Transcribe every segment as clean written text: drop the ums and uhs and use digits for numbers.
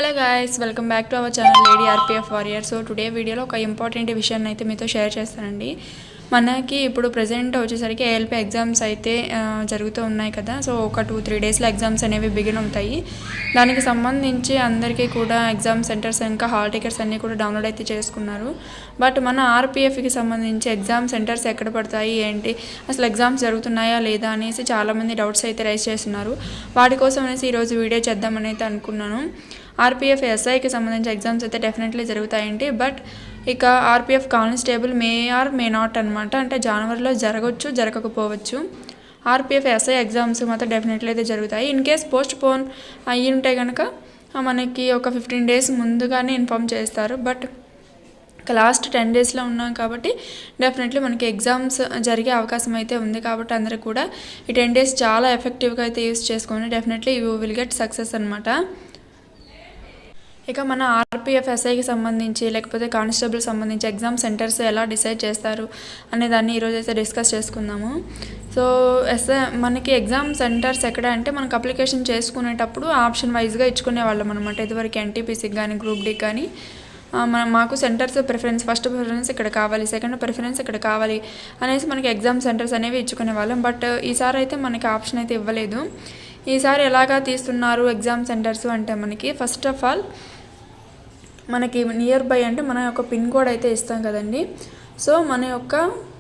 Hello guys, welcome back to our channel lady RPF warrior. So today వీడియోలో ఒక important విషయాన్ని అయితే మీతో షేర్ చేస్తానండి. మనకి ఇప్పుడు ప్రజెంట్ వచ్చేసరికి ఏఎల్పి ఎగ్జామ్స్ అయితే జరుగుతూ ఉన్నాయి కదా. సో ఒక 2-3 డేస్లో ఎగ్జామ్స్ అనేవి బిగిన్ అవుతాయి. దానికి సంబంధించి అందరికీ కూడా ఎగ్జామ్ సెంటర్స్ ఇంకా హాల్ టికెట్స్ అన్నీ కూడా డౌన్లోడ్ అయితే చేసుకున్నారు. బట్ మన ఆర్పిఎఫ్కి సంబంధించి ఎగ్జామ్ సెంటర్స్ ఎక్కడ పడతాయి ఏంటి, అసలు ఎగ్జామ్స్ జరుగుతున్నాయా లేదా అనేసి చాలామంది డౌట్స్ అయితే రైజ్ చేస్తున్నారు. వాటి కోసం అనేసి ఈరోజు వీడియో చేద్దామని అయితే అనుకున్నాను. ఆర్పిఎఫ్ ఎస్ఐకి సంబంధించి ఎగ్జామ్స్ అయితే డెఫినెట్లీ జరుగుతాయండి. బట్ ఇక RPF constable may or may not అనమాట. అంటే జనవరిలో జరగవచ్చు, జరగకపోవచ్చు. ఆర్పిఎఫ్ ఎస్ఐ ఎగ్జామ్స్ మాత్రం డెఫినెట్లీ అయితే జరుగుతాయి. ఇన్ కేస్ పోస్ట్ పోన్ అయ్యి ఉంటే కనుక మనకి ఒక 15 days ముందుగానే ఇన్ఫామ్ చేస్తారు. బట్ లాస్ట్ 10 daysలో ఉన్నాం కాబట్టి డెఫినెట్లీ మనకి ఎగ్జామ్స్ జరిగే అవకాశం అయితే ఉంది. కాబట్టి అందరూ కూడా ఈ 10 days చాలా ఎఫెక్టివ్గా అయితే యూస్ చేసుకొని definitely you will get success అనమాట. ఇక మన ఆర్పిఎఫ్ ఎస్ఐకి సంబంధించి లేకపోతే కానిస్టేబుల్ సంబంధించి ఎగ్జామ్ సెంటర్స్ ఎలా డిసైడ్ చేస్తారు అనే దాన్ని ఈరోజు అయితే డిస్కస్ చేసుకుందాము. సో మనకి ఎగ్జామ్ సెంటర్స్ ఎక్కడ అంటే మనకు అప్లికేషన్ చేసుకునేటప్పుడు ఆప్షన్ వైజ్గా ఇచ్చుకునే వాళ్ళం అనమాట. ఇదివరకు ఎన్టీపీసీకి కానీ గ్రూప్ డి కానీ మాకు సెంటర్స్ ప్రిఫరెన్స్, ఫస్ట్ ప్రిఫరెన్స్ ఇక్కడ కావాలి, సెకండ్ ప్రిఫరెన్స్ ఇక్కడ కావాలి అనేసి మనకి ఎగ్జామ్ సెంటర్స్ అనేవి ఇచ్చుకునే వాళ్ళం. బట్ ఈసారి అయితే మనకి ఆప్షన్ అయితే ఇవ్వలేదు. ఈసారి ఎలాగా తీస్తున్నారు ఎగ్జామ్ సెంటర్స్ అంటే మనకి ఫస్ట్ ఆఫ్ ఆల్ మనకి నియర్ బై అంటే మన యొక్క పిన్ కోడ్ అయితే ఇస్తాం కదండి. సో మన యొక్క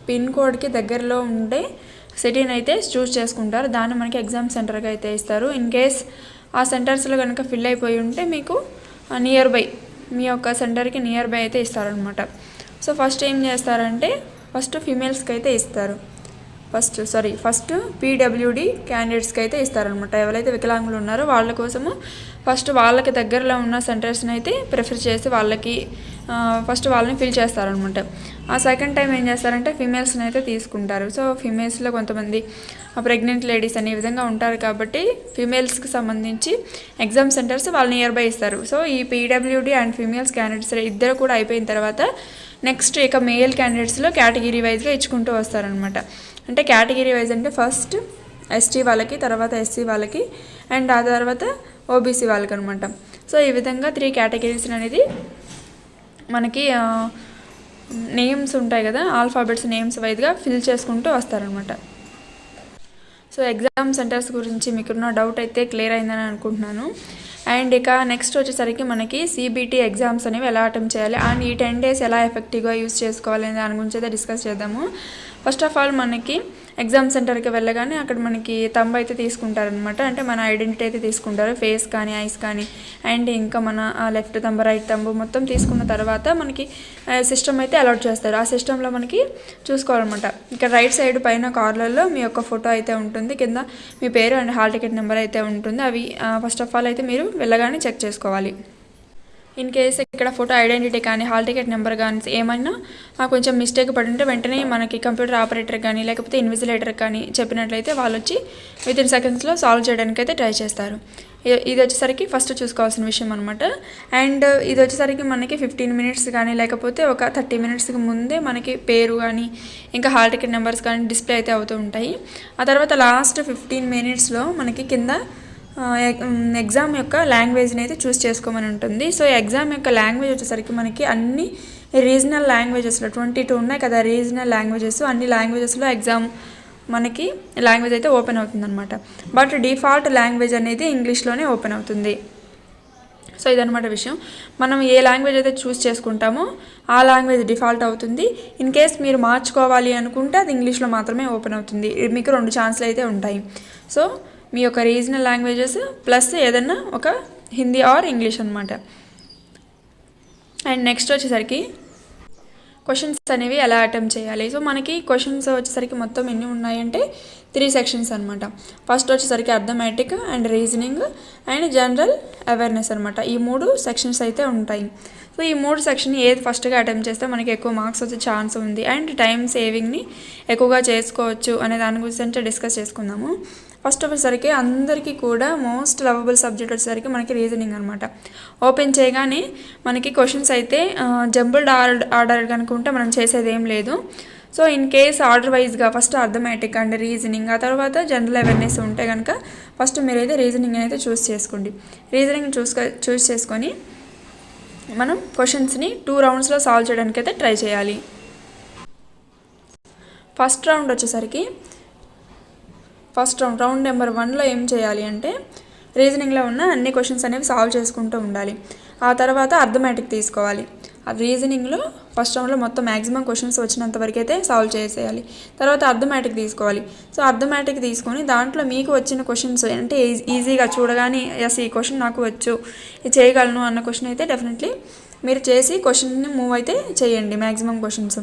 పిన్ కోడ్కి దగ్గరలో ఉండే సిటీని అయితే చూస్ చేసుకుంటారు. దాన్ని మనకి ఎగ్జామ్ సెంటర్గా అయితే ఇస్తారు. ఇన్ కేస్ ఆ సెంటర్స్లో కనుక ఫిల్ అయిపోయి ఉంటే మీకు నియర్ బై మీ యొక్క సెంటర్కి నియర్ బై అయితే ఇస్తారనమాట. సో ఫస్ట్ ఏం చేస్తారంటే ఫస్ట్ ఫీమేల్స్కి అయితే ఇస్తారు. ఫస్ట్ పీడబ్ల్యూడి క్యాండిడేట్స్కి అయితే ఇస్తారనమాట. ఎవరైతే వికలాంగులు ఉన్నారో వాళ్ళ కోసము ఫస్ట్ వాళ్ళకి దగ్గరలో ఉన్న సెంటర్స్ని అయితే ప్రిఫర్ చేసి ఫస్ట్ వాళ్ళని ఫిల్ చేస్తారనమాట. ఆ సెకండ్ టైం ఏం చేస్తారంటే ఫీమేల్స్ని అయితే తీసుకుంటారు. సో ఫీమేల్స్లో కొంతమంది ప్రెగ్నెంట్ లేడీస్ అనే విధంగా ఉంటారు కాబట్టి ఫీమేల్స్కి సంబంధించి ఎగ్జామ్ సెంటర్స్ వాళ్ళు నియర్ బై ఇస్తారు. సో ఈ పీడబ్ల్యూడి అండ్ ఫీమేల్స్ క్యాండిడేట్స్ ఇద్దరు కూడా అయిపోయిన తర్వాత నెక్స్ట్ ఇక మేల్ క్యాండిడేట్స్లో కేటగిరీ వైజ్గా ఇచ్చుకుంటూ వస్తారనమాట. అంటే కేటగిరీ వైజ్ అంటే ఫస్ట్ ఎస్టీ వాళ్ళకి, తర్వాత ఎస్సీ వాళ్ళకి, అండ్ ఆ తర్వాత ఓబీసీ వాళ్ళకి అనమాట. సో ఈ విధంగా 3 కేటగిరీస్ అనేది మనకి నేమ్స్ ఉంటాయి కదా, ఆల్ఫాబెట్స్ నేమ్స్ వైజ్గా ఫిల్ చేసుకుంటూ వస్తారనమాట. సో ఎగ్జామ్ సెంటర్స్ గురించి మీకున్న డౌట్ అయితే క్లియర్ అయిందని అనుకుంటున్నాను. అండ్ ఇక నెక్స్ట్ వచ్చేసరికి మనకి సిబిటి ఎగ్జామ్స్ అనేవి ఎలా అటెంప్ట్ చేయాలి అండ్ ఈ 10 days ఎలా ఎఫెక్టివ్గా యూస్ చేసుకోవాలి అనే దాని గురించి అయితే డిస్కస్ చేద్దాము. ఫస్ట్ ఆఫ్ ఆల్ మనకి ఎగ్జామ్ సెంటర్కి వెళ్ళగానే అక్కడ మనకి తంబు అయితే తీసుకుంటారనమాట. అంటే మన ఐడెంటిటీ అయితే తీసుకుంటారు, ఫేస్ కానీ ఐస్ కానీ అండ్ ఇంకా మన లెఫ్ట్ తంబు రైట్ తంబు మొత్తం తీసుకున్న తర్వాత మనకి సిస్టమ్ అయితే అలాట్ చేస్తారు. ఆ సిస్టంలో మనకి చూసుకోవాలన్నమాట. ఇక్కడ రైట్ సైడ్ పైన కార్నర్లో మీ యొక్క ఫోటో అయితే ఉంటుంది, కింద మీ పేరు అండ్ హాల్ టికెట్ నెంబర్ అయితే ఉంటుంది. అవి ఫస్ట్ ఆఫ్ ఆల్ అయితే మీరు వెళ్ళగానే చెక్ చేసుకోవాలి. ఇన్ కేస్ ఇక్కడ ఫోటో ఐడెంటిటీ కానీ హాల్ టికెట్ నెంబర్ కానీ ఏమైనా కొంచెం మిస్టేక్ పడి ఉంటే వెంటనే మనకి కంప్యూటర్ ఆపరేటర్ కానీ లేకపోతే ఇన్విజిలేటర్ కానీ చెప్పినట్లయితే వాళ్ళు వచ్చి వితిన్ సెకండ్స్లో సాల్వ్ చేయడానికి అయితే ట్రై చేస్తారు. ఇది వచ్చేసరికి ఫస్ట్ చూసుకోవాల్సిన విషయం అనమాట. అండ్ ఇది వచ్చేసరికి మనకి 15 minutes కానీ లేకపోతే ఒక 30 minutesకి ముందే మనకి పేరు కానీ ఇంకా హాల్ టికెట్ నెంబర్స్ కానీ డిస్ప్లే అయితే అవుతూ ఉంటాయి. ఆ తర్వాత లాస్ట్ 15 minutesలో మనకి కింద ఎగ్జామ్ యొక్క లాంగ్వేజ్ని అయితే చూస్ చేసుకోమని ఉంటుంది. సో ఎగ్జామ్ యొక్క లాంగ్వేజ్ వచ్చేసరికి మనకి అన్ని రీజనల్ లాంగ్వేజెస్లో 22 ఉన్నాయి కదా రీజనల్ లాంగ్వేజెస్, అన్ని లాంగ్వేజెస్లో ఎగ్జామ్ మనకి లాంగ్వేజ్ అయితే ఓపెన్ అవుతుంది అనమాట. బట్ డిఫాల్ట్ లాంగ్వేజ్ అనేది ఇంగ్లీష్లోనే ఓపెన్ అవుతుంది. సో ఇదనమాట విషయం. మనం ఏ లాంగ్వేజ్ అయితే చూస్ చేసుకుంటామో ఆ లాంగ్వేజ్ డిఫాల్ట్ అవుతుంది. ఇన్ కేస్ మీరు మార్చుకోవాలి అనుకుంటే అది ఇంగ్లీష్లో మాత్రమే ఓపెన్ అవుతుంది. మీకు 2 ఛాన్స్లు అయితే ఉంటాయి. సో మీ యొక్క రీజనల్ లాంగ్వేజెస్ ప్లస్ ఏదన్నా ఒక హిందీ ఆర్ ఇంగ్లీష్ అనమాట. అండ్ నెక్స్ట్ వచ్చేసరికి క్వశ్చన్స్ అనేవి ఎలా అటెంప్ట్ చేయాలి. సో మనకి క్వశ్చన్స్ వచ్చేసరికి మొత్తం ఎన్ని ఉన్నాయంటే 3 sections అనమాట. ఫస్ట్ వచ్చేసరికి arithmetic and reasoning and general awareness అనమాట. ఈ 3 sections అయితే ఉంటాయి. సో ఈ 3 సెక్షన్ ఏది ఫస్ట్గా అటెంప్ట్ చేస్తే మనకి ఎక్కువ మార్క్స్ వచ్చే ఛాన్స్ ఉంది అండ్ టైం సేవింగ్ని ఎక్కువగా చేసుకోవచ్చు అనే దాని గురించి డిస్కస్ చేసుకుందాము. ఫస్ట్ వచ్చేసరికి అందరికీ కూడా మోస్ట్ లవబుల్ సబ్జెక్ట్ వచ్చేసరికి మనకి రీజనింగ్ అనమాట. ఓపెన్ చేయగానే మనకి క్వశ్చన్స్ అయితే జంబుల్డ్ ఆర్డర్ కనుకుంటే మనం చేసేది ఏం లేదు. సో ఇన్ కేస్ ఆర్డర్ వైజ్గా ఫస్ట్ అర్థమెటిక్ అండ్ రీజనింగ్, ఆ తర్వాత జనరల్ అవేర్నెస్ ఉంటే కనుక ఫస్ట్ మీరైతే రీజనింగ్ అయితే చూస్ చేసుకోండి. రీజనింగ్ చూస్ చేసుకొని మనం క్వశ్చన్స్ని 2 రౌండ్స్లో సాల్వ్ చేయడానికి అయితే ట్రై చేయాలి. ఫస్ట్ రౌండ్ వచ్చేసరికి రౌండ్ నెంబర్ 1లో ఏం చేయాలి అంటే రీజనింగ్లో ఉన్న అన్ని క్వశ్చన్స్ అనేవి సాల్వ్ చేసుకుంటూ ఉండాలి. ఆ తర్వాత అర్థమెటిక్ తీసుకోవాలి. ఆ రీజనింగ్లో ఫస్ట్ రౌండ్లో మొత్తం మ్యాక్సిమం క్వశ్చన్స్ వచ్చినంత వరకు అయితే సాల్వ్ చేసేయాలి. తర్వాత అర్థమెటిక్ తీసుకోవాలి. సో అర్థమెటిక్ తీసుకొని దాంట్లో మీకు వచ్చిన క్వశ్చన్స్ అంటే ఈజీగా చూడగానే ఎస్ ఈ క్వశ్చన్ నాకు వచ్చు, ఇది చేయగలను అన్న క్వశ్చన్ అయితే డెఫినెట్లీ మీరు చేసి క్వశ్చన్ని మూవ్ అయితే చేయండి మ్యాక్సిమం క్వశ్చన్స్.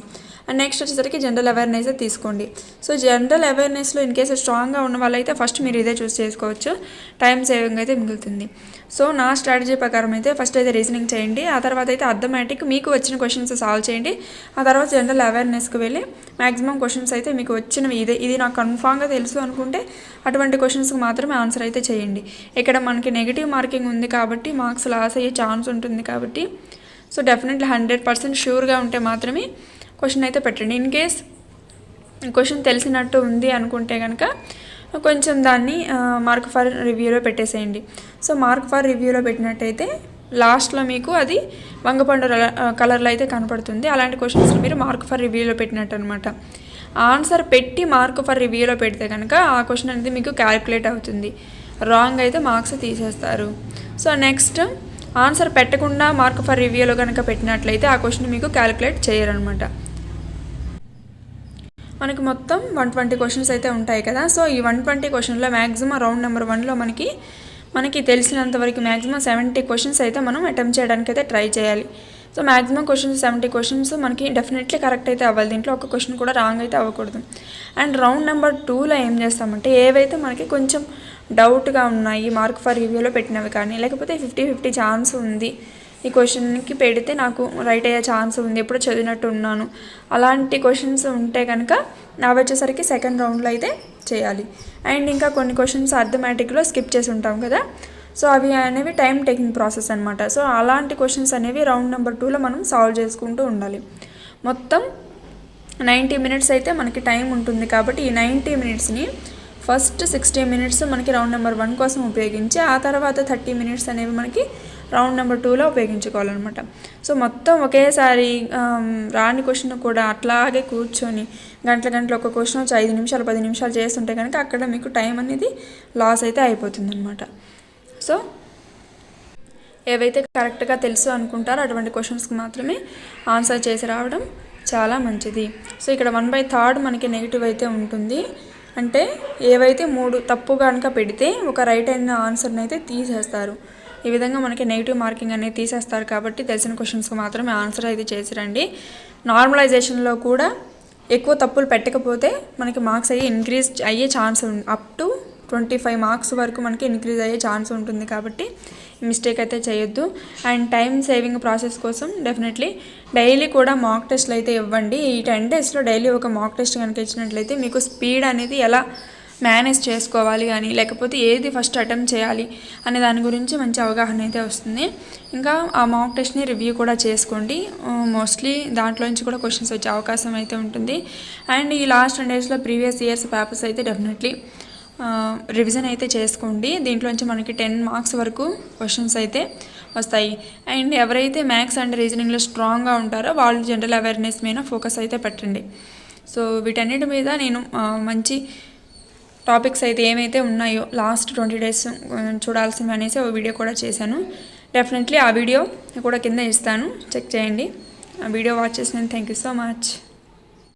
అండ్ నెక్స్ట్ వచ్చేసరికి జనరల్ అవేర్నెస్ తీసుకోండి. సో జనరల్ అవేర్నెస్లో ఇన్ కేసు స్ట్రాంగ్గా ఉన్న వాళ్ళైతే ఫస్ట్ మీరు ఇదే చూస్ చేసుకోవచ్చు, టైం సేవింగ్ అయితే మిగులుతుంది. సో నా స్ట్రాటజీ ప్రకారం అయితే ఫస్ట్ అయితే రీజనింగ్ చేయండి, ఆ తర్వాత అయితే అర్థమెటిక్ మీకు వచ్చిన క్వశ్చన్స్ సాల్వ్ చేయండి, ఆ తర్వాత జనరల్ అవేర్నెస్కి వెళ్ళి మ్యాక్సిమం క్వశ్చన్స్ అయితే మీకు వచ్చినవి ఇది నాకు కన్ఫామ్గా తెలుసు అనుకుంటే అటువంటి క్వశ్చన్స్కి మాత్రమే ఆన్సర్ అయితే చేయండి. ఇక్కడ మనకి నెగిటివ్ మార్కింగ్ ఉంది కాబట్టి మార్క్స్ లాస్ అయ్యే ఛాన్స్ ఉంటుంది కాబట్టి సో డెఫినెట్లీ 100% షూర్గా ఉంటే మాత్రమే క్వశ్చన్ అయితే పెట్టండి. ఇన్ కేస్ క్వశ్చన్ తెలిసినట్టు ఉంది అనుకుంటే కనుక కొంచెం దాన్ని మార్క్ ఫర్ రివ్యూలో పెట్టేసేయండి. సో మార్క్ ఫర్ రివ్యూలో పెట్టినట్టయితే లాస్ట్లో మీకు అది వంగపండు కలర్లో అయితే కనపడుతుంది. అలాంటి క్వశ్చన్స్ మీరు మార్క్ ఫర్ రివ్యూలో పెట్టినట్టు అనమాట. ఆన్సర్ పెట్టి మార్క్ ఫర్ రివ్యూలో పెడితే కనుక ఆ క్వశ్చన్ అనేది మీకు క్యాలిక్యులేట్ అవుతుంది, రాంగ్ అయితే మార్క్స్ తీసేస్తారు. సో నెక్స్ట్ ఆన్సర్ పెట్టకుండా మార్క్ ఫర్ రివ్యూలో కనుక పెట్టినట్లయితే ఆ క్వశ్చన్ మీకు క్యాలిక్యులేట్ చేయరనమాట. మనకి మొత్తం 120 క్వశ్చన్స్ అయితే ఉంటాయి కదా. సో ఈ 120 క్వశ్చన్లో మ్యాక్సిమం రౌండ్ నెంబర్ 1లో మనకి తెలిసినంత వరకు మ్యాక్సిమం 70 క్వశ్చన్స్ అయితే మనం అటెంప్ట్ చేయడానికి అయితే ట్రై చేయాలి. సో మ్యాక్సిమం క్వశ్చన్స్ 70 క్వశ్చన్స్ మనకి డెఫినెట్లీ కరెక్ట్ అయితే అవ్వాలి, దీంట్లో ఒక క్వశ్చన్ కూడా రాంగ్ అయితే అవ్వకూడదు. అండ్ రౌండ్ నెంబర్ 2లో ఏం చేస్తామంటే ఏవైతే మనకి కొంచెం డౌట్గా ఉన్నాయి మార్క్ ఫర్ రివ్యూలో పెట్టినవి కానీ లేకపోతే 50-50 ఛాన్స్ ఉంది, ఈ క్వశ్చన్కి పెడితే నాకు రైట్ అయ్యే ఛాన్స్ ఉంది, ఎప్పుడు చదివినట్టు ఉన్నాను, అలాంటి క్వశ్చన్స్ ఉంటే కనుక అవి వచ్చేసరికి సెకండ్ రౌండ్లో అయితే చేయాలి. అండ్ ఇంకా కొన్ని క్వశ్చన్స్ అర్థమెటిక్లో స్కిప్ చేసి ఉంటాం కదా, సో అవి అనేవి టైం టేకింగ్ ప్రాసెస్ అనమాట. సో అలాంటి క్వశ్చన్స్ అనేవి రౌండ్ నెంబర్ 2లో మనం సాల్వ్ చేసుకుంటూ ఉండాలి. మొత్తం 90 మినిట్స్ అయితే మనకి టైం ఉంటుంది కాబట్టి ఈ 90 మినిట్స్ని ఫస్ట్ 60 మినిట్స్ మనకి రౌండ్ నెంబర్ 1 కోసం ఉపయోగించి ఆ తర్వాత 30 మినిట్స్ అనేవి మనకి రౌండ్ నెంబర్ 2లో ఉపయోగించుకోవాలన్నమాట. సో మొత్తం ఒకేసారి రాని క్వశ్చన్ కూడా అట్లాగే కూర్చొని గంటల ఒక క్వశ్చన్ వచ్చి 5 నిమిషాలు 10 నిమిషాలు చేస్తుంటే కనుక అక్కడ మీకు టైం అనేది లాస్ అయితే అయిపోతుంది అనమాట. సో ఏవైతే కరెక్ట్గా తెలుసు అనుకుంటారో అటువంటి క్వశ్చన్స్కి మాత్రమే ఆన్సర్ చేసి రావడం చాలా మంచిది. సో ఇక్కడ 1/3 మనకి నెగిటివ్ అయితే ఉంటుంది, అంటే ఏవైతే 3 తప్పు కనుక పెడితే ఒక రైట్ అయిన ఆన్సర్ని అయితే తీసేస్తారు. ఈ విధంగా మనకి నెగిటివ్ మార్కింగ్ అనేది తీసేస్తారు కాబట్టి తెలిసిన క్వశ్చన్స్కి మాత్రమే ఆన్సర్ అయితే చేసిరండి. నార్మలైజేషన్లో కూడా ఎక్కువ తప్పులు పెట్టకపోతే మనకి మార్క్స్ అయ్యి ఇంక్రీజ్ అయ్యే ఛాన్స్ ఉంది, అప్ టు 25 మార్క్స్ వరకు మనకి ఇంక్రీజ్ అయ్యే ఛాన్స్ ఉంటుంది కాబట్టి మిస్టేక్ అయితే చేయొద్దు. అండ్ టైం సేవింగ్ ప్రాసెస్ కోసం డెఫినెట్లీ డైలీ కూడా మాక్ టెస్ట్లు అయితే ఇవ్వండి. ఈ 10 డేస్లో డైలీ ఒక మాక్ టెస్ట్ కనుక ఇచ్చినట్లయితే మీకు స్పీడ్ అనేది ఎలా మేనేజ్ చేసుకోవాలి కానీ లేకపోతే ఏది ఫస్ట్ అటెంప్ట్ చేయాలి అనే దాని గురించి మంచి అవగాహన అయితే వస్తుంది. ఇంకా ఆ మాక్ టెస్ట్ని రివ్యూ కూడా చేసుకోండి, మోస్ట్లీ దాంట్లో నుంచి కూడా క్వశ్చన్స్ వచ్చే అవకాశం అయితే ఉంటుంది. అండ్ ఈ లాస్ట్ 10 డేస్లో ప్రీవియస్ ఇయర్స్ పేపర్స్ అయితే డెఫినెట్లీ రివిజన్ అయితే చేసుకోండి. దీంట్లోంచి మనకి 10 మార్క్స్ వరకు క్వశ్చన్స్ అయితే వస్తాయి. అండ్ ఎవరైతే మ్యాథ్స్ అండ్ రీజనింగ్లో స్ట్రాంగ్గా ఉంటారో వాళ్ళు జనరల్ అవేర్నెస్ మీద ఫోకస్ అయితే పెట్టండి. సో వీటన్నిటి మీద నేను మంచి టాపిక్స్ అయితే ఏమైతే ఉన్నాయో లాస్ట్ 20 డేస్ చూడాల్సినవి అనేసి ఒక వీడియో కూడా చేశాను. డెఫినెట్లీ ఆ వీడియో కూడా కింద ఇస్తాను, చెక్ చేయండి. ఆ వీడియో వాచ్ చేసినందుకు థ్యాంక్ యూ సో మచ్.